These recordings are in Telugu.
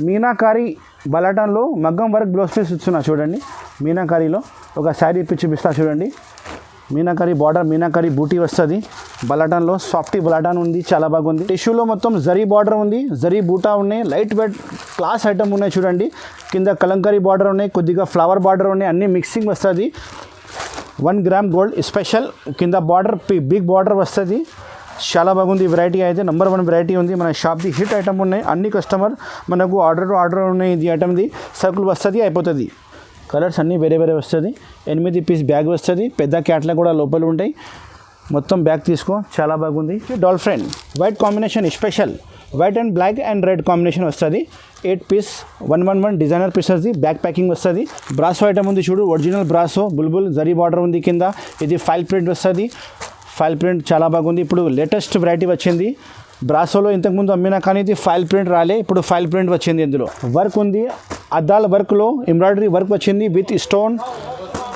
మీనాకారి బలాటన్లో మగ్గం వర్క్ బ్లౌజ్ పీస్ ఇస్తున్నా చూడండి. మీనాకారిలో ఒక శారీ ఇప్పి చూపిస్తా చూడండి. మీనాకారి బార్డర్, మీనాకారి బూటీ వస్తుంది. బలాటన్లో సాఫ్టీ బలాటన్ ఉంది, చాలా బాగుంది. టిష్యూలో మొత్తం జరీ బార్డర్ ఉంది, జరీ బూటా ఉన్నాయి, లైట్ వెయిట్ క్లాస్ ఐటమ్ ఉన్నాయి చూడండి. కింద కలంకారీ బార్డర్ ఉన్నాయి, కొద్దిగా ఫ్లవర్ బార్డర్ ఉన్నాయి, అన్ని మిక్సింగ్ వస్తుంది. 1 గ్రామ్ గోల్డ్ స్పెషల్ కింద బార్డర్, బిగ్ బార్డర్ వస్తుంది. చాలా బాగుంది వెరైటీ అయితే, నెంబర్ 1 వెరైటీ ఉంది. మన షాప్ది హిట్ ఐటమ్ ఉన్నాయి. అన్ని కస్టమర్ మనకు ఆర్డర్ ఉన్నాయి. ఇది ఐటమ్ది సర్కుల్ వస్తుంది, అయిపోతుంది. కలర్స్ అన్నీ వేరే వేరే వస్తుంది. 8 పీస్ బ్యాగ్ వస్తుంది. పెద్ద క్యాట్లాగ్ కూడా లోపల ఉంటాయి. మొత్తం బ్యాగ్ తీసుకో, చాలా బాగుంది. Dolphin white combination special, white and black and red combination వస్తుంది. 8 పీస్ 111 డిజైనర్ పీసెస్ది బ్యాక్ ప్యాకింగ్ వస్తుంది. బ్రాసో ఐటమ్ ఉంది చూడు, ఒరిజినల్ బ్రాసో, బుల్బుల్ జరీ బార్డర్ ఉంది కింద. ఇది ఫైల్ ప్రింట్ వస్తుంది. ఫైల్ ప్రింట్ చాలా బాగుంది. ఇప్పుడు లేటెస్ట్ వెరైటీ వచ్చింది. బ్రాసోలో ఇంతకుముందు అమ్మినా కానీ ఇది ఫైల్ ప్రింట్ రాలే, ఇప్పుడు ఫైల్ ప్రింట్ వచ్చింది. ఇందులో వర్క్ ఉంది, అద్దాల వర్క్లో ఎంబ్రాయిడరీ వర్క్ వచ్చింది విత్ స్టోన్.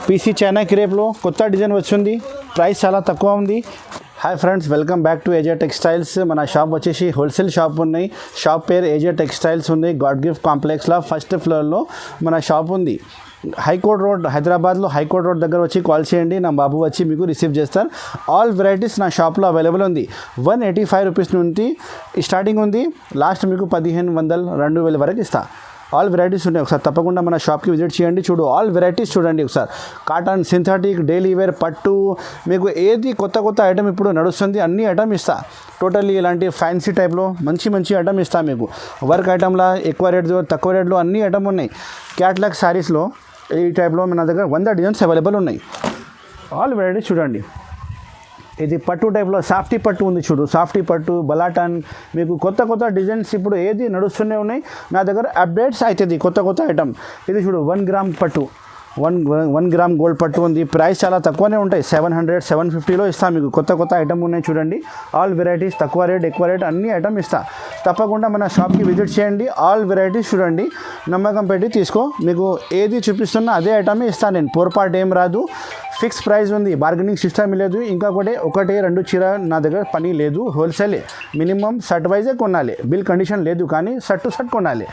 పీసీ చైనా క్రేప్లో కొత్త డిజైన్ వచ్చింది. ప్రైస్ చాలా తక్కువ ఉంది. Hi friends, welcome back to ఏజే textiles. మన షాప్ వచ్చేసి హోల్సేల్ షాప్ ఉన్నాయి. షాప్ పేరు ఏజే టెక్స్టైల్స్ ఉంది. గాడ్ గిఫ్ట్ కాంప్లెక్స్లో ఫస్ట్ ఫ్లోర్లో మన షాప్ ఉంది. హైకోర్ట్ రోడ్, హైదరాబాద్లో హైకోర్ట్ రోడ్ దగ్గర వచ్చి కాల్ చేయండి. నా బాబు వచ్చి మీకు రిసీవ్ చేస్తారు. ఆల్ వెరైటీస్ నా షాప్లో అవైలబుల్ ఉంది. 185 రూపీస్ నుండి స్టార్టింగ్ ఉంది. లాస్ట్ మీకు 1500, 2000 వరకు ఇస్తా. ఆల్ వెరైటీస్ ఉన్నాయి. ఒకసారి తప్పకుండా మన షాప్కి విజిట్ చేయండి. చూడు, ఆల్ వెరైటీస్ చూడండి ఒకసారి. కాటన్, సింథటిక్, డైలీ వేర్, పట్టు, మీకు ఏది కొత్త ఐటమ్ ఇప్పుడు నడుస్తుంది అన్ని ఐటమ్ ఇస్తా. టోటల్లీ ఇలాంటి ఫ్యాన్సీ టైప్లో మంచి ఐటమ్ ఇస్తా మీకు. వర్క్ ఐటమ్లా ఎక్కువ రేట్, తక్కువ రేట్లో అన్ని ఐటమ్ ఉన్నాయి. క్యాట్లాగ్ శారీస్లో ఈ టైప్లో మన దగ్గర 100 డిజైన్స్ అవైలబుల్ ఉన్నాయి. ఆల్ వెరైటీస్ చూడండి. ఇది పట్టు టైప్లో సాఫ్టీ పట్టు ఉంది చూడు, సాఫ్టీ పట్టు, బలాటన్, మీకు కొత్త డిజైన్స్ ఇప్పుడు ఏది నడుస్తూనే ఉన్నాయి. నా దగ్గర అప్డేట్స్ అవుతుంది కొత్త ఐటమ్. ఇది చూడు, 1 గ్రామ్ పట్టు, 1 గ్రామ్ గోల్డ్ పట్టు ఉంది. ప్రైస్ చాలా తక్కువనే ఉంటాయి. 700, 750లో ఇస్తాను మీకు. కొత్త ఐటమ్ ఉన్నాయి చూడండి. ఆల్ వెరైటీస్, తక్కువ రేట్, ఎక్కువ రేట్ అన్ని ఐటమ్ ఇస్తా. తప్పకుండా మన షాప్కి విజిట్ చేయండి. ఆల్ వెరైటీస్ చూడండి, నమ్మకం పెట్టి తీసుకో. మీకు ఏది చూపిస్తున్నా అదే ఐటమే ఇస్తాను నేను. పొరపాటు ఏం రాదు. ఫిక్స్ ప్రైస్ ఉంది, బార్గెనింగ్ సిస్టమ్ లేదు. ఇంకా ఒకటి 2 చీర నా దగ్గర పని లేదు. హోల్సేలే, మినిమం షర్ట్ వైజే కొనాలి. బిల్ కండిషన్ లేదు, కానీ షర్ట్ కొనాలి.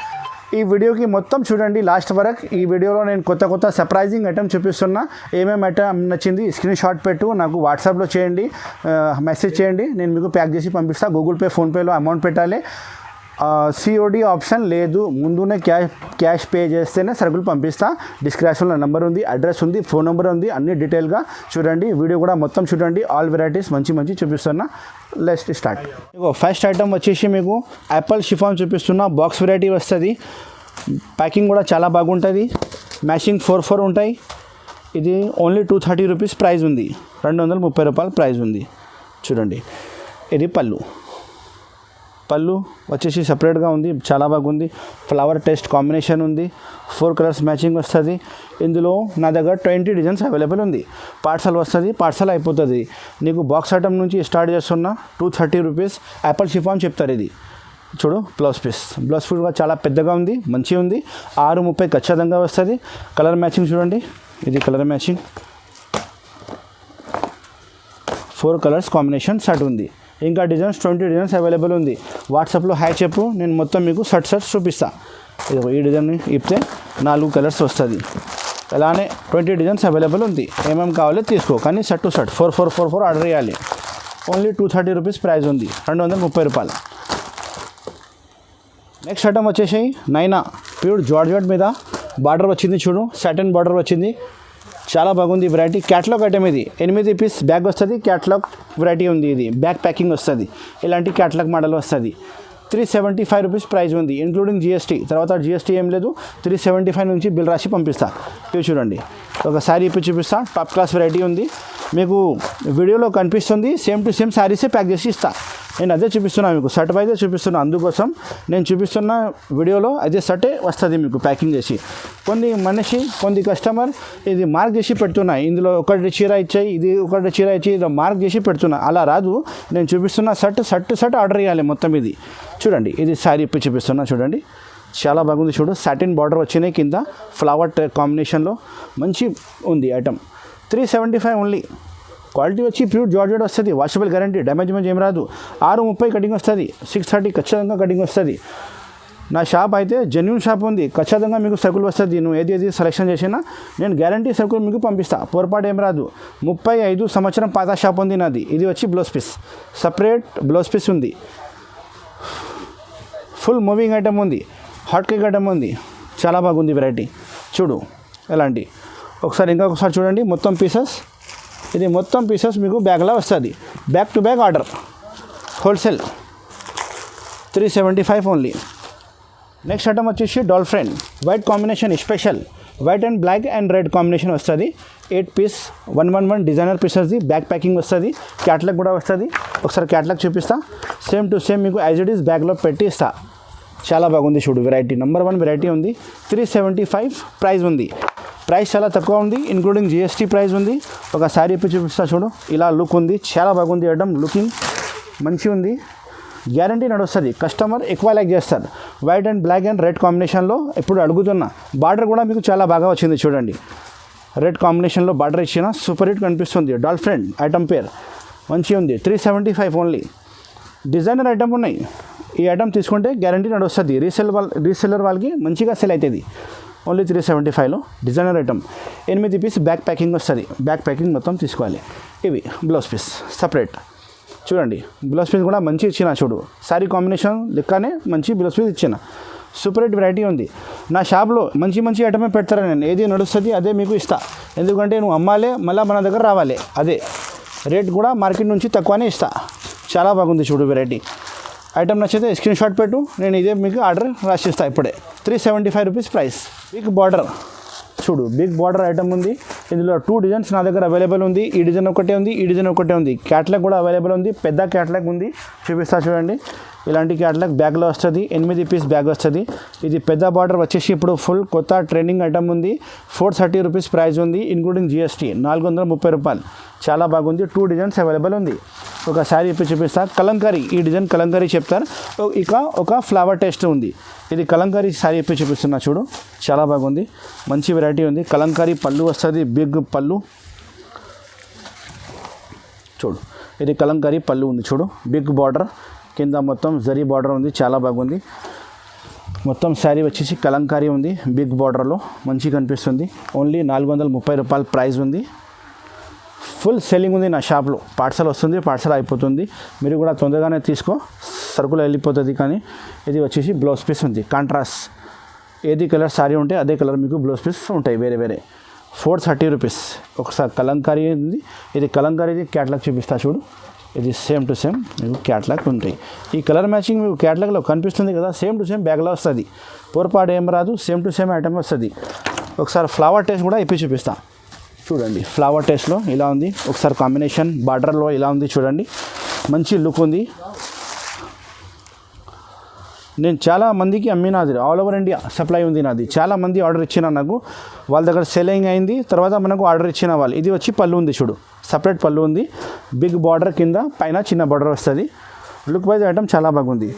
ఈ వీడియోకి మొత్తం చూడండి లాస్ట్ వరకు. ఈ వీడియోలో నేను కొత్త సర్ప్రైజింగ్ ఐటమ్ చూపిస్తున్నా. ఏమేమి ఐటమ్ నచ్చింది స్క్రీన్ షాట్ పెట్టు, నాకు వాట్సాప్లో చేయండి, మెసేజ్ చేయండి. నేను మీకు ప్యాక్ చేసి పంపిస్తాను. గూగుల్ పే, ఫోన్పేలో అమౌంట్ పెట్టాలి. సిఓడి ఆప్షన్ లేదు. ముందునే క్యాష్ పే చేస్తేనే సరుకులు పంపిస్తా. డిస్క్రిప్షన్లో నెంబర్ ఉంది, అడ్రస్ ఉంది, ఫోన్ నెంబర్ ఉంది, అన్ని డీటెయిల్గా చూడండి. వీడియో కూడా మొత్తం చూడండి. ఆల్ వెరైటీస్ మంచి చూపిస్తున్నా. Let's start. Ego first item వచ్చేసి మీకు యాపిల్ షిఫాన్ చూపిస్తున్నా. బాక్స్ వెరైటీ వస్తుంది. ప్యాకింగ్ కూడా చాలా బాగుంటుంది. మ్యాచింగ్ 4 ఉంటాయి. ఇది ఓన్లీ 230 రూపీస్ ప్రైస్ ఉంది. 230 రూపాయలు ప్రైస్ ఉంది. చూడండి, ఇది పళ్ళు వచ్చేసి సపరేట్గా ఉంది, చాలా బాగుంది. ఫ్లవర్ టెస్ట్ కాంబినేషన్ ఉంది. 4 కలర్స్ మ్యాచింగ్ వస్తుంది. ఇందులో నా దగ్గర 20 డిజైన్స్ అవైలబుల్ ఉంది. పార్సల్ వస్తుంది, పార్సల్ అయిపోతుంది. నీకు బాక్స్ ఐటమ్ నుంచి స్టార్ట్ చేస్తున్నా. 230 రూపీస్ యాపిల్ షిఫాన్ చెప్తారు. ఇది చూడు, బ్లౌజ్ పీస్ కూడా చాలా పెద్దగా ఉంది, మంచిగా ఉంది. 630 ఖచ్చితంగా వస్తుంది. కలర్ మ్యాచింగ్ చూడండి, ఇది colour matching. 4 colours combination shirt ఉంది. ఇంకా డిజైన్స్ 20 డిజైన్స్ అవైలబుల్ ఉంది. వాట్సాప్లో హాయ్ చెప్పు, నేను మొత్తం మీకు షర్ట్ చూపిస్తాను. ఈ డిజైన్ ఇప్పితే 4 కలర్స్ వస్తుంది. అలానే 20 డిజైన్స్ అవైలబుల్ ఉంది. ఏమేమి కావాలో తీసుకో, కానీ షర్ట్ 4 ఆర్డర్ చేయాలి. ఓన్లీ 230 రూపీస్ ప్రైస్ ఉంది. 230 రూపాయలు. నెక్స్ట్ ఐటమ్ వచ్చేసి నైనా ప్యూర్ జార్జెట్ మీద బార్డర్ వచ్చింది చూడు, సాటిన్ బార్డర్ వచ్చింది. చాలా బాగుంది వెరైటీ. క్యాటలాగ్ ఐటమ్ ఇది. 8 పీస్ బ్యాగ్ వస్తుంది. క్యాటలాగ్ వెరైటీ ఉంది. ఇది బ్యాక్ ప్యాకింగ్ వస్తుంది. ఇలాంటి క్యాటలాగ్ మోడల్ వస్తుంది. 375 రూపీస్ ప్రైస్ ఉంది, ఇంక్లూడింగ్ జిఎస్టీ. తర్వాత జిఎస్టీ ఏం లేదు. 375 నుంచి బిల్ రాసి పంపిస్తా. ఇవి చూడండి, ఒక శారీ ఇప్పి చూపిస్తా. టాప్ క్లాస్ వెరైటీ ఉంది. మీకు వీడియోలో కనిపిస్తుంది. సేమ్ టు సేమ్ శారీసే ప్యాక్ చేసి ఇస్తా. నేను అదే చూపిస్తున్నా మీకు, షర్ట్ వైజే చూపిస్తున్నా. అందుకోసం నేను చూపిస్తున్న వీడియోలో అదే షర్టే వస్తుంది మీకు ప్యాకింగ్ చేసి. కొన్ని కస్టమర్ ఇది మార్క్ చేసి పెడుతున్నా. ఇందులో ఒకటి చీర ఇచ్చాయి, ఇది ఒకటి చీర ఇచ్చి ఇది మార్క్ చేసి పెడుతున్నా. అలా రాదు. నేను చూపిస్తున్న షర్ట్ ఆర్డర్ చేయాలి మొత్తం. ఇది చూడండి, ఇది శారీ ఇప్పి చూపిస్తున్నా. చూడండి, చాలా బాగుంది. చూడు, సాటిన్ బార్డర్ వచ్చినాయి కింద, ఫ్లవర్ కాంబినేషన్లో మంచి ఉంది ఐటమ్. 375 ఓన్లీ. క్వాలిటీ వచ్చి ప్యూర్ జార్జెట్ వస్తుంది. వాషబుల్ గ్యారంటీ, డ్యామేజ్ ఏం రాదు. 630 కటింగ్ వస్తుంది. 630 ఖచ్చితంగా కటింగ్ వస్తుంది. నా షాప్ అయితే జెన్యూన్ షాప్ ఉంది, ఖచ్చితంగా మీకు సరుకులు వస్తుంది. నువ్వు ఏది సెలెక్షన్ చేసినా నేను గ్యారంటీ సరుకులు మీకు పంపిస్తా, పొరపాటు ఏం రాదు. 35 సంవత్సరం పాత షాప్ ఉంది నాది. ఇది వచ్చి blouse piece, separate blouse piece ఉంది, ఫుల్ మూవింగ్ ఐటమ్ ఉంది, హాట్ కేక్ ఐటమ్ ఉంది, చాలా బాగుంది వెరైటీ. చూడు ఎలాంటి, ఒకసారి ఇంకొకసారి చూడండి. మొత్తం పీసెస్, ఇది మొత్తం పీసెస్ మీకు బ్యాగ్లో వస్తుంది. Back to bag order, wholesale 375 only. Next item వచ్చేసి dolphin white combination, special white and black and red combination వస్తుంది. 8 పీస్ 111 డిజైనర్ పీసెస్ది, బ్యాక్ ప్యాకింగ్ వస్తుంది, క్యాట్లాగ్ కూడా వస్తుంది. ఒకసారి క్యాట్లాగ్ చూపిస్తా, సేమ్ టు సేమ్ మీకు యాజ్ ఇట్ ఈస్ బ్యాగ్లో పెట్టి ఇస్తా. చాలా బాగుంది చూడు, వెరైటీ నెంబర్ 1 వెరైటీ ఉంది. 375 ప్రైస్ ఉంది. ప్రైస్ చాలా తక్కువ ఉంది, ఇంక్లూడింగ్ GST ప్రైస్ ఉంది. ఒక శారీ ఇప్పి చూపిస్తా చూడు, ఇలా లుక్ ఉంది, చాలా బాగుంది ఐటమ్, లుకింగ్ మంచిగా ఉంది, గ్యారంటీ నడుస్తుంది. కస్టమర్ ఎక్కువ లైక్ చేస్తారు. White and black and red కాంబినేషన్లో ఇప్పుడు అడుగుతున్నా. బార్డర్ కూడా మీకు చాలా బాగా వచ్చింది చూడండి, రెడ్ కాంబినేషన్లో బార్డర్ ఇచ్చిన సూపర్ హిట్ కనిపిస్తుంది. డాల్ఫిన్ ఐటమ్ పేర్ మంచిగా ఉంది. 375 ఓన్లీ. డిజైనర్ ఐటమ్ ఉన్నాయి, ఈ ఐటమ్ తీసుకుంటే గ్యారంటీ నడుస్తుంది. రీసెల్లర్ వాళ్ళకి మంచిగా సెల్ అవుతుంది. ఓన్లీ 375లో designer item. 8 piece back packing వస్తుంది, బ్యాక్ ప్యాకింగ్ మొత్తం తీసుకోవాలి. ఇవి బ్లౌజ్ పీస్ సపరేట్ చూడండి, బ్లౌజ్ పీస్ కూడా మంచి ఇచ్చిన చూడు, శారీ కాంబినేషన్ లెక్కనే మంచి బ్లౌజ్ పీస్ ఇచ్చిన. సూపర్ హిట్ వెరైటీ ఉంది. నా షాప్లో మంచి ఐటమే పెడతారా, నేను ఏది నడుస్తుంది అదే మీకు ఇస్తా. ఎందుకంటే నువ్వు అమ్మాలే, మళ్ళీ మన దగ్గర రావాలి, అదే రేట్ కూడా మార్కెట్ నుంచి తక్కువనే ఇస్తా. చాలా బాగుంది చూడు వెరైటీ. ఐటమ్ నచ్చితే స్క్రీన్ షాట్ పెట్టు, నేను ఇదే మీకు ఆర్డర్ రాసిస్తా ఇప్పుడే. 375 రూపీస్ ప్రైస్. బిగ్ బార్డర్ చూడు, బిగ్ బార్డర్ ఐటమ్ ఉంది. ఇందులో 2 డిజైన్స్ నా దగ్గర అవైలబుల్ ఉంది. ఈ డిజైన్ ఒకటే ఉంది, ఈ డిజైన్ ఒకటే ఉంది. క్యాట్లాగ్ కూడా అవైలబుల్ ఉంది, పెద్ద క్యాట్లాగ్ ఉంది, చూపిస్తా చూడండి. ఇలాంటి క్యాట్లాగ్ బ్యాగ్లో వస్తుంది. 8 పీస్ బ్యాగ్ వస్తుంది. ఇది పెద్ద బార్డర్ వచ్చేసి ఇప్పుడు ఫుల్ కొత్త ట్రెండింగ్ ఐటమ్ ఉంది. 430 రూపీస్ ప్రైస్ ఉంది, ఇంక్లూడింగ్ GST 430 రూపాయలు. చాలా బాగుంది. 2 డిజైన్స్ అవైలబుల్ ఉంది. ఒక శారీ ఇప్పి చూపిస్తా. కలంకారీ, ఈ డిజైన్ కలంకారీ చెప్తారు. ఇక ఒక ఫ్లవర్ టేస్ట్ ఉంది. ఇది కలంకారీ శారీ ఇప్పి చూపిస్తున్నా చూడు, చాలా బాగుంది, మంచి వెరైటీ ఉంది. కలంకారీ పళ్ళు వస్తుంది, బిగ్ పళ్ళు చూడు. ఇది కలంకారీ పళ్ళు ఉంది చూడు, బిగ్ బార్డర్, కింద మొత్తం జరీ బార్డర్ ఉంది, చాలా బాగుంది. మొత్తం శారీ వచ్చేసి కలంకారీ ఉంది, బిగ్ బార్డర్లో మంచిగా కనిపిస్తుంది. ఓన్లీ 430 రూపాయలు ప్రైస్ ఉంది. ఫుల్ సెల్లింగ్ ఉంది నా షాప్లో. పార్సల్ వస్తుంది, పార్సల్ అయిపోతుంది. మీరు కూడా తొందరగానే తీసుకో, సరుకులు వెళ్ళిపోతుంది. కానీ ఇది వచ్చేసి బ్లౌజ్ పీస్ ఉంది, కాంట్రాస్ట్. ఏది కలర్ శారీ ఉంటే అదే కలర్ మీకు బ్లౌజ్ పీస్ ఉంటాయి వేరే. 430 రూపీస్. ఒకసారి కలంకారీ ఉంది, ఇది కలంకారీది క్యాట్లాగ్ చూపిస్తా చూడు. ఇది సేమ్ టు సేమ్ మీకు క్యాట్లాగ్ ఉంటాయి. ఈ కలర్ మ్యాచింగ్ మీకు క్యాట్లాగ్లో కనిపిస్తుంది కదా, సేమ్ టు సేమ్ బ్యాగ్లో వస్తుంది, పొరపాటు ఏం రాదు, సేమ్ టు సేమ్ ఐటమ్ వస్తుంది. ఒకసారి ఫ్లవర్ టేస్ట్ కూడా ఇప్పి చూపిస్తా చూడండి. ఫ్లవర్ టేస్ట్లో ఇలా ఉంది. ఒకసారి కాంబినేషన్ బార్డర్లో ఇలా ఉంది చూడండి, మంచి లుక్ ఉంది. నేను చాలా మందికి అమ్మినాది, ఆల్ ఓవర్ ఇండియా సప్లై ఉంది నాది. చాలా మంది ఆర్డర్ ఇచ్చిన నాకు, వాళ్ళ దగ్గర సెల్లింగ్ అయింది, తర్వాత మనకు ఆర్డర్ ఇచ్చిన వాళ్ళు. ఇది వచ్చి పళ్ళు ఉంది చూడు, సపరేట్ పళ్ళు ఉంది, బిగ్ బార్డర్, కింద పైన చిన్న బార్డర్ వస్తుంది. లుక్ వైజ్ ఐటమ్ చాలా బాగుంది.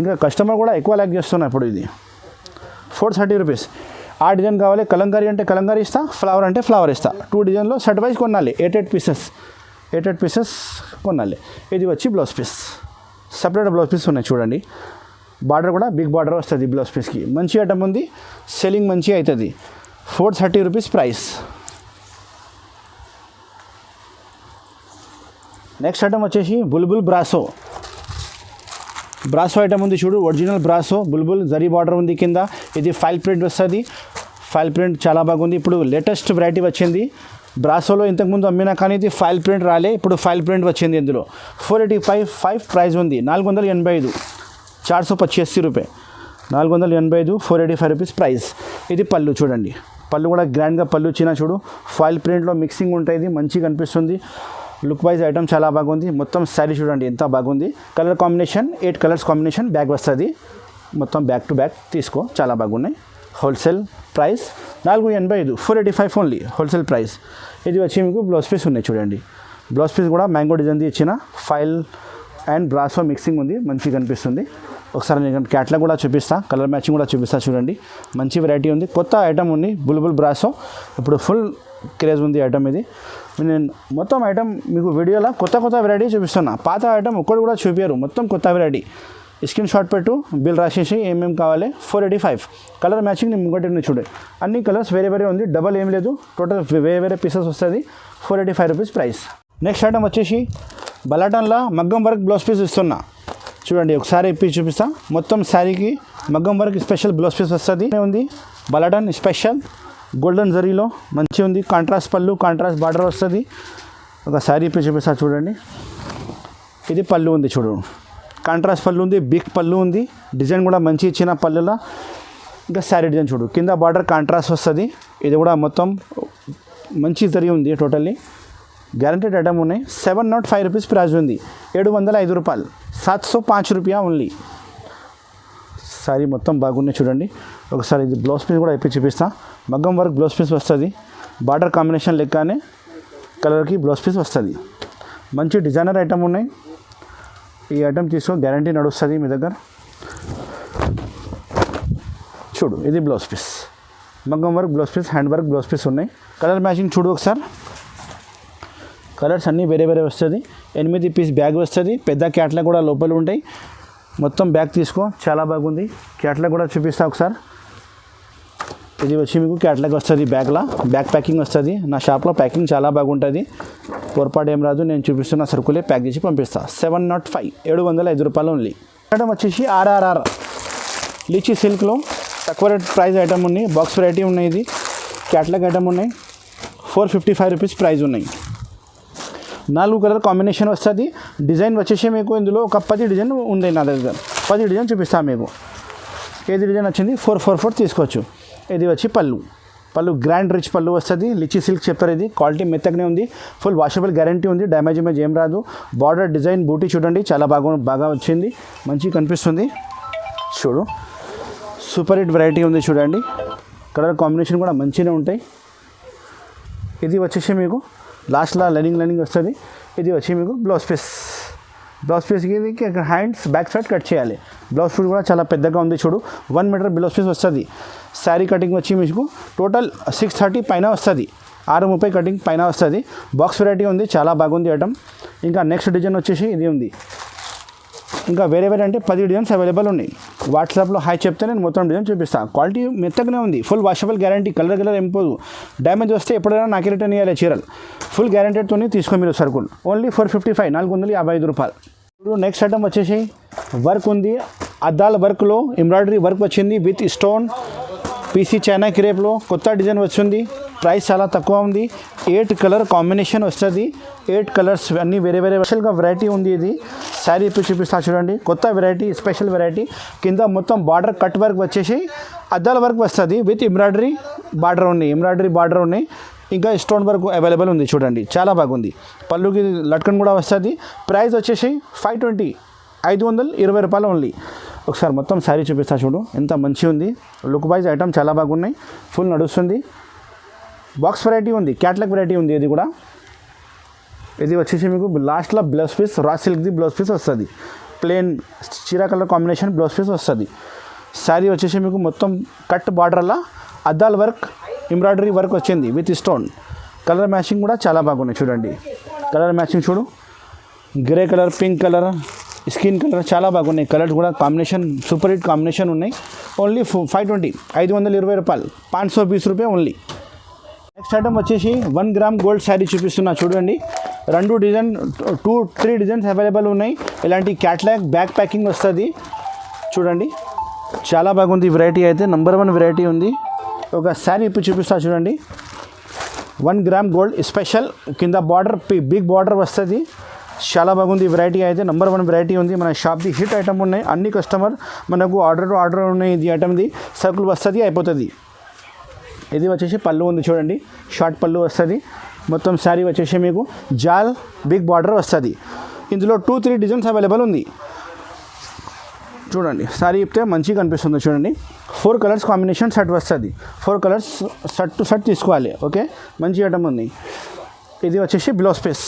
ఇంకా కస్టమర్ కూడా ఎక్కువ లైక్ చేస్తున్నా ఇప్పుడు. ఇది 430 రూపీస్. ఆ డిజైన్ కావాలి, కలంకారీ అంటే కలంకారీ ఇస్తా, ఫ్లవర్ అంటే ఫ్లవర్ ఇస్తా. 2 డిజైన్లో సెట్ వైజ్ కొనాలి. 8 పీసెస్ కొనాలి. ఇది వచ్చి blouse piece, separate blouse piece ఉన్నాయి చూడండి. బార్డర్ కూడా బిగ్ బార్డర్ వస్తుంది బ్లౌజ్ పీస్కి. మంచి ఐటమ్ ఉంది, సెల్లింగ్ మంచి అవుతుంది. 430 రూపీస్ ప్రైస్. నెక్స్ట్ ఐటమ్ వచ్చేసి బుల్బుల్ బ్రాసో ఐటమ్ ఉంది చూడు, ఒరిజినల్ బ్రాసో బుల్బుల్ జరీ బార్డర్ ఉంది కింద. ఇది ఫైల్ ప్రింట్ వస్తుంది, ఫైల్ ప్రింట్ చాలా బాగుంది. ఇప్పుడు లేటెస్ట్ వెరైటీ వచ్చింది బ్రాసోలో. ఇంతకుముందు అమ్మినా కానీ ఇది ఫైల్ ప్రింట్ రాలే, ఇప్పుడు ఫైల్ ప్రింట్ వచ్చింది. ఇందులో 485 ప్రైస్ ఉంది. 485, 425 రూపాయ. 485, 485 రూపీస్ ప్రైస్. ఇది పళ్ళు చూడండి, పళ్ళు కూడా గ్రాండ్గా పళ్ళు ఇచ్చిన చూడు. ఫాయిల్ ప్రింట్లో మిక్సింగ్ ఉంటుంది, మంచిగా అనిపిస్తుంది. లుక్ వైజ్ ఐటమ్ చాలా బాగుంది. మొత్తం శారీ చూడండి ఎంత బాగుంది. Colour combination 8 colours combination bag వస్తుంది. మొత్తం బ్యాక్ టు బ్యాక్ తీసుకో, చాలా బాగున్నాయి. Wholesale price 485, 485 only wholesale price. ఇది వచ్చి మీకు బ్లౌజ్ పీస్ ఉన్నాయి చూడండి. బ్లౌజ్ పీస్ కూడా మ్యాంగో డిజైన్ది ఇచ్చిన, ఫైల్ అండ్ బ్రాసో మిక్సింగ్ ఉంది, మంచిగా కనిపిస్తుంది. ఒకసారి నేను క్యాట్లాగ్ కూడా చూపిస్తా, కలర్ మ్యాచింగ్ కూడా చూపిస్తా చూడండి. మంచి వెరైటీ ఉంది, కొత్త ఐటమ్ ఉంది బుల్బుల్ బ్రాసో. ఇప్పుడు ఫుల్ క్రేజ్ ఉంది ఐటమ్ ఇది. నేను మొత్తం ఐటమ్ మీకు వీడియోలో కొత్త వెరైటీ చూపిస్తున్నా. పాత ఐటమ్ ఒక్కటి కూడా చూపించారు, మొత్తం కొత్త వెరైటీ. స్క్రీన్ షాట్ పెట్టు, బిల్ రాసేసి ఏమేమి కావాలి. 485 కలర్ మ్యాచింగ్ నేను ముంగటి ఉంది చూడండి. అన్ని కలర్స్ వేరే వేరే ఉంది, డబల్ ఏం లేదు, టోటల్ వేరే వేరే పీసెస్ వస్తుంది. 485 రూపీస్ ప్రైస్. నెక్స్ట్ ఐటమ్ వచ్చేసి బలాటన్లో మగ్గం వర్క్ బ్లౌజ్ పీస్ ఇస్తున్నా చూడండి. ఒకసారి ఇప్పి చూపిస్తా. మొత్తం శారీకి మగ్గం వర్క్ స్పెషల్ బ్లౌజ్ పీస్ వస్తుంది. ఉంది బలాటన్ స్పెషల్ గోల్డెన్ జరీలో మంచిగా ఉంది. కాంట్రాస్ట్ పళ్ళు, కాంట్రాస్ట్ బార్డర్ వస్తుంది. ఒక శారీ ఇప్పి చూపిస్తా చూడండి. ఇది పళ్ళు ఉంది చూడు, కాంట్రాస్ట్ పళ్ళు ఉంది, బిగ్ పళ్ళు ఉంది. డిజైన్ కూడా మంచి ఇచ్చిన పళ్ళులా. ఇంకా శారీ డిజైన్ చూడు, కింద బార్డర్ కాంట్రాస్ట్ వస్తుంది. ఇది కూడా మొత్తం మంచి జరీ ఉంది. టోటల్లీ గ్యారంటీడ్ ఐటమ్ ఉన్నాయి. 705 రూపీస్ ప్రైస్ ఉంది. 705 రూపాయలు, 705 రూపాయ ఓన్లీ. శారీ మొత్తం బాగున్నాయి చూడండి. ఒకసారి ఇది బ్లౌజ్ పీస్ కూడా అయిపోయి చూపిస్తా. మగ్గం వర్క్ బ్లౌజ్ పీస్ వస్తుంది. బార్డర్ కాంబినేషన్ లెక్కనే కలర్కి బ్లౌజ్ పీస్ వస్తుంది. మంచి డిజైనర్ ఐటమ్ ఉన్నాయి. ఈ ఐటమ్ తీసుకో, గ్యారంటీ నడుస్తుంది మీ దగ్గర. చూడు ఇది బ్లౌజ్ పీస్, మగ్గం work blouse piece, hand work blouse piece ఉన్నాయి. కలర్ మ్యాచింగ్ చూడు ఒకసారి. కలర్స్ అన్నీ వేరే వేరే వస్తుంది. 8 పీస్ బ్యాగ్ వస్తుంది. పెద్ద క్యాట్లాగ్ కూడా లోపల ఉంటాయి. మొత్తం బ్యాగ్ తీసుకో, చాలా బాగుంది. క్యాట్లాగ్ కూడా చూపిస్తా ఒకసారి. ఇది వచ్చి మీకు క్యాట్లాగ్ వస్తుంది. బ్యాగ్లో బ్యాగ్ ప్యాకింగ్ వస్తుంది. నా షాప్లో ప్యాకింగ్ చాలా బాగుంటుంది. పొరపాటు ఏం రాదు. నేను చూపిస్తున్న సరుకులే ప్యాక్ చేసి పంపిస్తా. 705, 705 రూపాయలు ఓన్లీ. ఐటమ్ వచ్చేసి RRR లీచీ సిల్క్లో తక్కువ రేట్ ప్రైస్ ఐటమ్ ఉన్నాయి. బాక్స్ వెరైటీ ఉన్నాయి. ఇది క్యాట్లాగ్ ఐటమ్ ఉన్నాయి. 455 రూపీస్ ప్రైస్ ఉన్నాయి. 4 కలర్ కాంబినేషన్ వస్తుంది. డిజైన్ వచ్చేసి మీకు ఇందులో ఒక 10 డిజైన్ ఉంది నా దగ్గర. 10 డిజైన్ చూపిస్తాను మీకు. ఏది డిజైన్ వచ్చింది 444 తీసుకోవచ్చు. ఇది వచ్చి పళ్ళు, గ్రాండ్ రిచ్ పళ్ళు వస్తుంది. లిచీ సిల్క్ చెప్పారు. ఇది క్వాలిటీ మెత్తగానే ఉంది. ఫుల్ వాషబుల్ గ్యారంటీ ఉంది. డ్యామేజ్ ఏం రాదు. బార్డర్ డిజైన్ బూటీ చూడండి, చాలా బాగా వచ్చింది. మంచిగా కనిపిస్తుంది. చూడు సూపర్ హిట్ వెరైటీ ఉంది చూడండి. కలర్ కాంబినేషన్ కూడా మంచిగానే ఉంటాయి. ఇది వచ్చేసి మీకు లాస్ట్లో లైనింగ్ వస్తుంది. ఇది వచ్చి మీకు బ్లౌజ్ పీస్కి ఇది హ్యాండ్స్ బ్యాక్ సైడ్ కట్ చేయాలి. బ్లౌజ్ పీస్ కూడా చాలా పెద్దగా ఉంది చూడు. 1 మీటర్ బ్లౌజ్ పీస్ వస్తుంది. శారీ కటింగ్ వచ్చి మీకు టోటల్ 630 పైన వస్తుంది. 630 కటింగ్ పైన వస్తుంది. బాక్స్ వెరైటీ ఉంది, చాలా బాగుంది ఐటమ్. ఇంకా నెక్స్ట్ డిజైన్ వచ్చేసి ఇది ఉంది. ఇంకా వేరే అంటే 10 డిజైన్స్ అవైలబుల్ ఉన్నాయి. వాట్సాప్లో హాయ్ చెప్తే నేను మొత్తం డిజైన్ చూపిస్తాను. క్వాలిటీ మెత్తగానే ఉంది. Full washable guarantee. కలర్ ఏం పోదు. డ్యామేజ్ వస్తే ఎప్పుడైనా నాకే రిటర్న్ ఇవ్వాలి చీరలు. ఫుల్ గ్యారంటీతో తీసుకో మీరు సరుకులు. ఓన్లీ 455, 455 రూపాయలు. ఇప్పుడు నెక్స్ట్ ఐటమ్ వచ్చేసి వర్క్ ఉంది. అద్దాల వర్క్లో ఎంబ్రాయిడరీ వర్క్ వచ్చింది విత్ స్టోన్. PC చైనా క్రేప్లో కొత్త డిజైన్ వచ్చింది. ప్రైస్ చాలా తక్కువ ఉంది. 8 కలర్ కాంబినేషన్ వస్తుంది. 8 కలర్స్ అన్నీ వేరే స్పెషల్గా వెరైటీ ఉంది. ఇది శారీ ఇప్పుడు చూపిస్తా చూడండి. కొత్త వెరైటీ, స్పెషల్ వెరైటీ. కింద మొత్తం బార్డర్ కట్ వర్క్ వచ్చేసి అద్దాల వర్క్ వస్తుంది విత్ ఎంబ్రాయిడరీ బార్డర్ ఉన్నాయి. ఇంకా స్టోన్ వర్క్ అవైలబుల్ ఉంది చూడండి, చాలా బాగుంది. పళ్ళుకి లట్కన్ కూడా వస్తుంది. ప్రైస్ వచ్చేసి 520, 520 రూపాయలు ఓన్లీ. ఒకసారి మొత్తం శారీ చూపిస్తా చూడు, ఎంత మంచిగా ఉంది. లుక్ వైజ్ ఐటమ్ చాలా బాగున్నాయి. ఫుల్ నడుస్తుంది. బాక్స్ వెరైటీ ఉంది, క్యాట్లాగ్ వెరైటీ ఉంది. ఇది కూడా ఇది వచ్చేసి మీకు లాస్ట్లో బ్లౌజ్ పీస్ రా సిల్క్ది బ్లౌజ్ పీస్ వస్తుంది. ప్లెయిన్ చీరా కలర్ కాంబినేషన్ బ్లౌజ్ పీస్ వస్తుంది. శారీ వచ్చేసి మీకు మొత్తం కట్ బార్డర్లా అద్దాల వర్క్, ఎంబ్రాయిడరీ వర్క్ వచ్చింది విత్ స్టోన్. కలర్ మ్యాచింగ్ కూడా చాలా బాగున్నాయి చూడండి. కలర్ మ్యాచింగ్ చూడు, grey colour, pink colour, skin colour చాలా బాగున్నాయి. కలర్స్ కూడా కాంబినేషన్ సూపర్ హిట్ కాంబినేషన్ ఉన్నాయి. ఓన్లీ 520, 520 రూపాయలు, 520 రూపాయ ఓన్లీ. నెక్స్ట్ ఐటమ్ వచ్చేసి 1 గ్రామ్ గోల్డ్ శారీ చూపిస్తున్నా చూడండి. 3 డిజైన్స్ అవైలబుల్ ఉన్నాయి. ఇలాంటి క్యాట్లాగ్ బ్యాక్ ప్యాకింగ్ వస్తుంది చూడండి, చాలా బాగుంది. వెరైటీ అయితే నెంబర్ 1 వెరైటీ ఉంది. ఒక శారీ ఇప్పుడు చూపిస్తా చూడండి. 1 గ్రామ్ గోల్డ్ స్పెషల్, కింద బార్డర్ బిగ్ బార్డర్ వస్తుంది. చాలా బాగుంది. వెరైటీ అయితే నెంబర్ 1 వెరైటీ ఉంది. మన షాప్ది హిట్ ఐటమ్ ఉన్నాయి. అన్ని కస్టమర్ మనకు ఆర్డర్ ఉన్నాయి. ఇది ఐటమ్ది సర్కుల్ వస్తుంది, అయిపోతుంది. ఇది వచ్చేసి పళ్ళు ఉంది చూడండి, షార్ట్ పళ్ళు వస్తుంది. మొత్తం శారీ వచ్చేసి మీకు జాల్ బిగ్ బార్డర్ వస్తుంది. ఇందులో 2-3 డిజైన్స్ అవైలబుల్ ఉంది చూడండి. శారీ ఇప్పితే మంచిగా కనిపిస్తుంది చూడండి. 4 కలర్స్ కాంబినేషన్ సెట్ వస్తుంది. 4 కలర్స్ సెట్ టు సెట్ తీసుకోవాలి. ఓకే, మంచి ఐటమ్ ఉంది. ఇది వచ్చేసి బ్లౌజ్ పీస్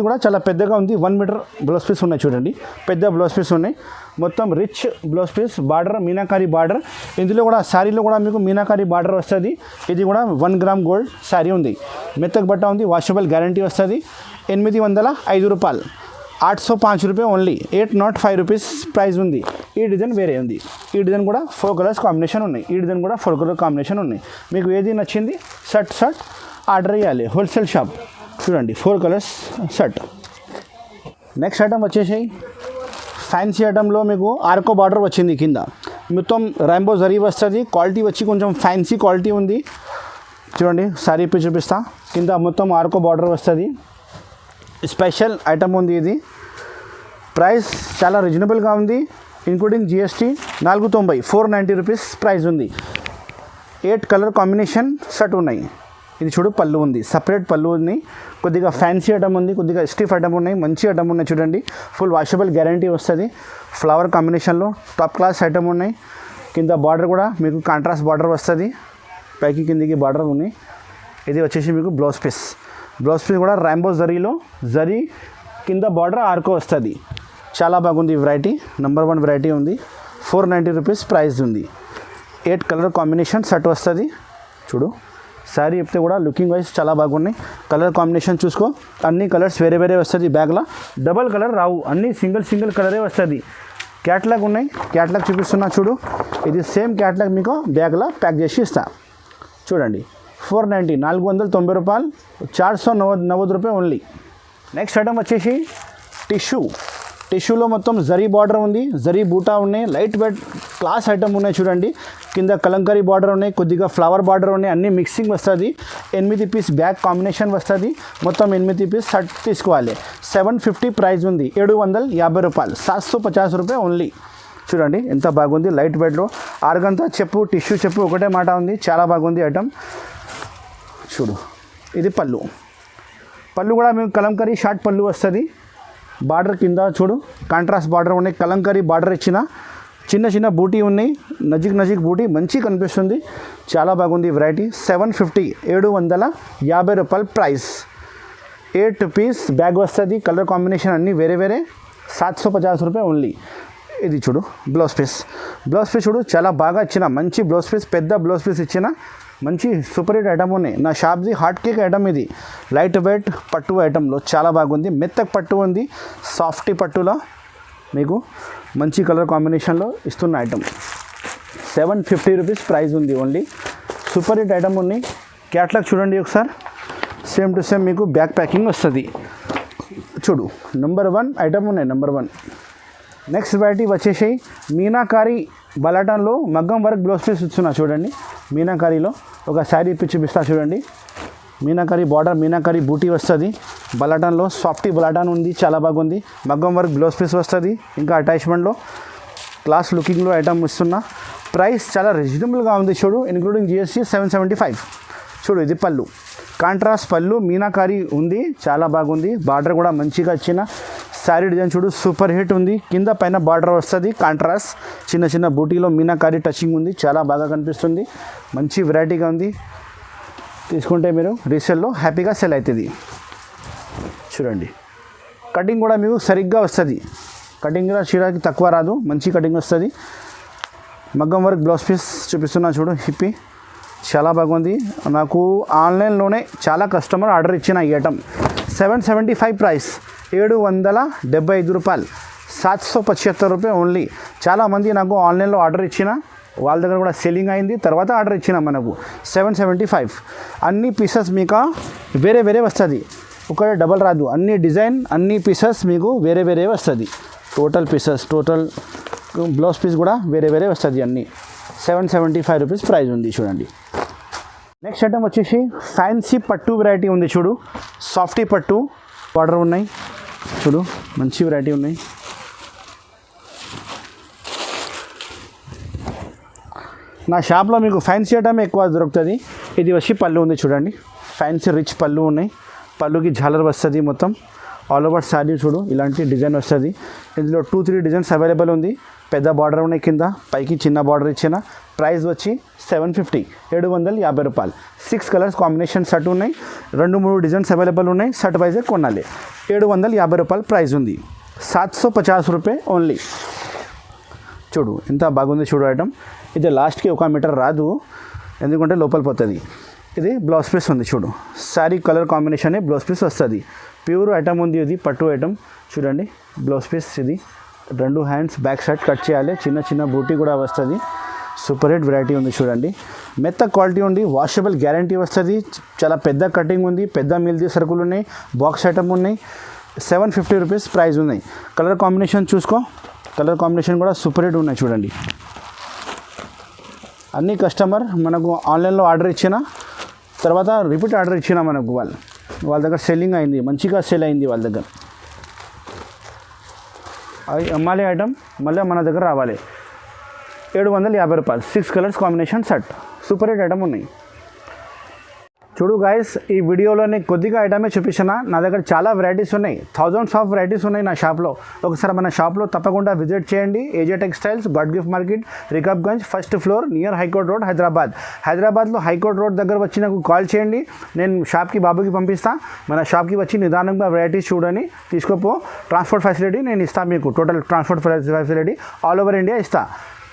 కూడా చాలా పెద్దగా ఉంది. 1 మీటర్ బ్లౌజ్ పీస్ ఉన్నాయి చూడండి, పెద్ద బ్లౌజ్ పీస్ ఉన్నాయి. మొత్తం rich blouse piece, border meenakari border. ఇందులో కూడా శారీలో కూడా మీకు మీనాకారి బార్డర్ వస్తుంది. ఇది కూడా 1 గ్రామ్ గోల్డ్ శారీ ఉంది. మెత్తకు బట్ట ఉంది, వాషబుల్ గ్యారంటీ వస్తుంది. 805 రూపాయలు. 805 రూపాయ ఓన్లీ, 805 రూపీస్ ప్రైస్ ఉంది. ఈ డిజైన్ వేరే ఉంది, ఈ డిజైన్ కూడా 4 కలర్స్ కాంబినేషన్ ఉన్నాయి, ఈ డిజైన్ కూడా 4 కలర్ కాంబినేషన్ ఉన్నాయి. మీకు ఏది నచ్చింది షర్ట్ ఆర్డర్ చేయాలి. హోల్సేల్ షాప్ చూడండి, 4 కలర్స్ షర్ట్. నెక్స్ట్ ఐటమ్ వచ్చేసి ఫ్యాన్సీ ఐటంలో మీకు ఆర్కో బార్డర్ వచ్చింది, కింద మొత్తం రైంబో జరీ వస్తుంది. క్వాలిటీ వచ్చి కొంచెం ఫ్యాన్సీ క్వాలిటీ ఉంది. చూడండి శారీ ఇప్పి చూపిస్తా. కింద మొత్తం ఆర్కో బార్డర్ వస్తుంది. స్పెషల్ ఐటమ్ ఉంది ఇది. ప్రైస్ చాలా రీజనబుల్గా ఉంది, ఇంక్లూడింగ్ జిఎస్టీ 490, 490 రూపీస్ ప్రైస్ ఉంది. 8 కలర్ కాంబినేషన్ షర్ట్ ఉన్నాయి. ఇది చూడు పళ్ళు ఉంది, సపరేట్ పళ్ళు ఉంది. కొద్దిగా ఫ్యాన్సీ ఐటమ్ ఉంది, కొద్దిగా స్టిఫ్ ఐటమ్ ఉన్నాయి, మంచి ఐటమ్ ఉన్నాయి. చూడండి ఫుల్ వాషబుల్ గ్యారంటీ వస్తుంది. ఫ్లవర్ కాంబినేషన్లో టాప్ క్లాస్ ఐటమ్ ఉన్నాయి. కింద బార్డర్ కూడా మీకు కాంట్రాస్ట్ బార్డర్ వస్తుంది, పైకి కిందికి బార్డర్ ఉన్నాయి. ఇది వచ్చేసి మీకు బ్లౌజ్ పీస్ కూడా ర్యాంబో జరీలో జరీ కింద బార్డర్ ఆర్కో వస్తుంది. చాలా బాగుంది వెరైటీ, నెంబర్ 1 వెరైటీ ఉంది. 490 రూపీస్ ప్రైస్ ఉంది. 8 కలర్ కాంబినేషన్ షర్ట్ వస్తుంది. చూడు శారీ చెప్తే కూడా లుకింగ్ వైజ్ చాలా బాగున్నాయి. కలర్ కాంబినేషన్ చూసుకో, అన్ని కలర్స్ వేరే వేరే వస్తుంది. బ్యాగ్లో డబల్ కలర్ రావు, అన్ని సింగిల్ కలరే వస్తుంది. క్యాట్లాగ్ ఉన్నాయి, క్యాట్లాగ్ చూపిస్తున్నా చూడు. ఇది సేమ్ క్యాట్లాగ్ మీకు బ్యాగ్లో ప్యాక్ చేసి ఇస్తా. చూడండి 490, 490 రూపాయలు, 490 రూపాయ ఓన్లీ. నెక్స్ట్ ఐటమ్ వచ్చేసి టిష్యూలో మొత్తం జరీ బార్డర్ ఉంది, జరీ బూటా ఉన్నాయి, లైట్ వెయిట్ క్లాస్ ఐటమ్ ఉన్నాయి. చూడండి కింద కలంకారీ బార్డర్ ఉన్నాయి, కొద్దిగా ఫ్లవర్ బార్డర్ ఉన్నాయి, అన్ని మిక్సింగ్ వస్తుంది. 8 పీస్ బ్యాగ్ కాంబినేషన్ వస్తుంది. మొత్తం 8 పీస్ షర్ట్ తీసుకోవాలి. 750 ప్రైస్ ఉంది. 750 రూపాయలు, 750 రూపాయ ఓన్లీ. చూడండి ఎంత బాగుంది, లైట్ వెయిట్లో. ఆర్గంతా చెప్పు, టిష్యూ చెప్పు ఒకటే మాట ఉంది, చాలా బాగుంది ఐటమ్. చూడు ఇది పళ్ళు కూడా మీకు కలంకారీ షార్ట్ పళ్ళు వస్తుంది. బార్డర్ కింద చూడు కాంట్రాస్ట్ బార్డర్ ఉన్నాయి, కలంకారీ బార్డర్ ఇచ్చిన చిన్న బూటీ ఉన్నాయి, నజిక్ బూటీ మంచి కనిపిస్తుంది. చాలా బాగుంది వెరైటీ. 750, 750 రూపాయలు ప్రైస్. 8 పీస్ బ్యాగ్ వస్తుంది. కలర్ కాంబినేషన్ అన్నీ వేరే వేరే. 750 రూపాయ ఓన్లీ. ఇది చూడు బ్లౌజ్ పీస్ చూడు చాలా బాగా ఇచ్చిన, మంచి బ్లౌజ్ పీస్, పెద్ద బ్లౌజ్ పీస్ ఇచ్చిన, మంచి సూపర్ హిట్ ఐటమ్ ఉన్నాయి. నా షాప్ది హాట్ కేక్ ఐటమ్ ఇది. లైట్ వెయిట్ పట్టు ఐటంలో చాలా బాగుంది. మెత్తక్ పట్టు ఉంది, సాఫ్టీ పట్టులో మీకు మంచి కలర్ కాంబినేషన్లో ఇస్తున్న ఐటమ్. 750 రూపీస్ ప్రైస్ ఉంది ఓన్లీ. సూపర్ హిట్ ఐటమ్ ఉన్నాయి. క్యాట్లాగ్ చూడండి ఒకసారి, సేమ్ టు సేమ్ మీకు బ్యాక్ ప్యాకింగ్ వస్తుంది. చూడు నెంబర్ 1 ఐటమ్ ఉన్నాయి, నెంబర్ 1. నెక్స్ట్ వెరైటీ వచ్చేసి మీనాకారి బలాటన్లో మగ్గం వర్క్ బ్లౌజ్ పీస్ ఇస్తున్నా. చూడండి మీనాకారీలో ఒక శారీ ఇప్పి చూపిస్తా. చూడండి మీనాకారీ బార్డర్, మీనాకారీ బూటీ వస్తుంది. బలాటన్లో సాఫ్టీ బలాటన్ ఉంది, చాలా బాగుంది. మగ్గం వర్క్ బ్లౌజ్ పీస్ వస్తుంది. ఇంకా అటాచ్మెంట్లో క్లాస్ లుకింగ్లో ఐటమ్ ఇస్తున్నా. ప్రైస్ చాలా రీజనబుల్గా ఉంది. చూడు ఇంక్లూడింగ్ జిఎస్టీ 775. చూడు ఇది పళ్ళు, కాంట్రాస్ట్ పళ్ళు, మీనాకారీ ఉంది, చాలా బాగుంది. బార్డర్ కూడా మంచిగా ఇచ్చిన. శారీ డిజైన్ చూడు సూపర్ హిట్ ఉంది. కింద పైన బార్డర్ వస్తుంది కాంట్రాస్ట్, చిన్న బూటీలో మీనాకారీ టచింగ్ ఉంది, చాలా బాగా కనిపిస్తుంది. మంచి వెరైటీగా ఉంది. తీసుకుంటే మీరు రీసేల్లో హ్యాపీగా సెల్ అవుతుంది. చూడండి కటింగ్ కూడా మీకు సరిగ్గా వస్తుంది. కటింగ్ కూడా చీరకి తక్కువ రాదు, మంచి కటింగ్ వస్తుంది. మగ్గం వర్క్ బ్లౌజ్ పీస్ చూపిస్తున్నా చూడు, హిప్పీ చాలా బాగుంది. నాకు ఆన్లైన్లోనే చాలా కస్టమర్ ఆర్డర్ ఇచ్చిన ఈ ఐటమ్. 775 ప్రైస్, 775 రూపాయలు, 775 రూపాయ ఓన్లీ. చాలామంది నాకు ఆన్లైన్లో ఆర్డర్ ఇచ్చిన, వాళ్ళ దగ్గర కూడా సెల్లింగ్ అయింది, తర్వాత ఆర్డర్ ఇచ్చిన మనకు. 775 అన్ని పీసెస్ మీకు వేరే వేరే వస్తుంది, ఒకటే డబల్ రాదు. అన్ని డిజైన్, అన్ని పీసెస్ మీకు వేరే వేరే వస్తుంది. Total pieces, total blouse piece కూడా వేరే వేరే వస్తుంది. అన్నీ 775 రూపీస్ ప్రైస్ ఉంది. చూడండి నెక్స్ట్ ఐటమ్ వచ్చేసి ఫ్యాన్సీ పట్టు వెరైటీ ఉంది. చూడు సాఫ్టీ పట్టు బార్డర్ ఉన్నాయి. చూడు మంచి వెరైటీ ఉన్నాయి. నా షాప్లో మీకు ఫ్యాన్సీ ఐటమ్ ఎక్కువ దొరుకుతుంది. ఇది వచ్చి పళ్ళు ఉంది. చూడండి ఫ్యాన్సీ రిచ్ పళ్ళు ఉన్నాయి. పళ్ళుకి జాలర్ వస్తుంది మొత్తం. ఆల్ ఓవర్ శారీ చూడు ఇలాంటి డిజైన్ వస్తుంది. ఇందులో 2-3 డిజైన్స్ అవైలబుల్ ఉంది. పెద్ద బార్డర్ ఉన్నాయి, కింద పైకి చిన్న బార్డర్ ఇచ్చిన. ప్రైస్ వచ్చి 750, 750 రూపాయలు. 6 కలర్స్ కాంబినేషన్ షర్ట్ ఉన్నాయి, 2-3 డిజైన్స్ అవైలబుల్ ఉన్నాయి. షర్ట్ వైజే కొనాలి. 750 రూపాయలు ప్రైస్ ఉంది. 750 రూపాయ ఓన్లీ. చూడు ఎంత బాగుంది చూడు ఐటమ్. ఇది లాస్ట్కి 1 మీటర్ రాదు, ఎందుకంటే లోపల పోతుంది. ఇది బ్లౌజ్ పీస్ ఉంది. చూడు sari colour combination blouse piece వస్తుంది. ప్యూర్ ఐటమ్ ఉంది, ఇది పట్టు ఐటమ్ చూడండి. బ్లౌజ్ పీస్ ఇది, 2 హ్యాండ్స్ బ్యాక్ సైడ్ కట్ చేయాలి, చిన్న చిన్న బూటీ కూడా వస్తుంది. సూపర్ హిట్ వెరైటీ ఉంది చూడండి. మెత్త క్వాలిటీ ఉంది, వాషబుల్ గ్యారంటీ వస్తుంది. చాలా పెద్ద కటింగ్ ఉంది, పెద్ద మిల్దీ సరుకులు ఉన్నాయి, బాక్స్ ఐటమ్ ఉన్నాయి. 750 రూపీస్ ప్రైస్ ఉన్నాయి. కలర్ కాంబినేషన్ చూసుకో, కలర్ కాంబినేషన్ కూడా సూపర్ హిట్ ఉన్నాయి చూడండి. అన్ని కస్టమర్ మనకు ఆన్లైన్లో ఆర్డర్ ఇచ్చిన తర్వాత రిపీట్ ఆర్డర్ ఇచ్చిన మనకు వాళ్ళ దగ్గర సెల్లింగ్ అయింది, మంచిగా సేల్ అయింది వాళ్ళ దగ్గర. అది అమ్మాలి ఐటమ్ మళ్ళీ మన దగ్గర రావాలి. 750 రూపాయలు 6 colours combination set, super hit item ఉన్నాయి. చూడు గైస్, ఈ వీడియోలో నేను కొద్దిగా ఐటమే చూపించిన. నా దగ్గర చాలా వెరైటీస్ ఉన్నాయి, థౌజండ్స్ ఆఫ్ వెరైటీస్ ఉన్నాయి నా షాప్లో. ఒకసారి మన షాప్లో తప్పకుండా విజిట్ చేయండి. AJ textiles, God gift market, Rikabganj, first floor, near high court road, హైదరాబాద్లో హైకోర్ట్ రోడ్ దగ్గర వచ్చి నాకు కాల్ చేయండి. నేను షాప్కి బాబుకి పంపిస్తా. మన షాప్కి వచ్చి నిదానంగా వెరైటీస్ చూడని తీసుకోపో. ట్రాన్స్పోర్ట్ ఫెసిలిటీ నేను ఇస్తాను మీకు, total transport facility all over India ఇస్తా.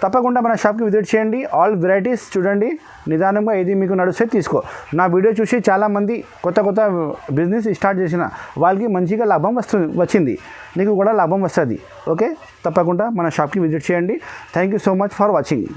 తప్పకుండా మన షాప్కి విజిట్ చేయండి, ఆల్ వెరైటీస్ చూడండి, నిదానంగా ఏది మీకు నడుస్తే తీసుకో. నా వీడియో చూసి చాలామంది కొత్త బిజినెస్ స్టార్ట్ చేసిన వాళ్ళకి మంచిగా లాభం వచ్చింది, నీకు కూడా లాభం వస్తుంది. ఓకే, తప్పకుండా మన షాప్కి విజిట్ చేయండి. Thank you so much for watching.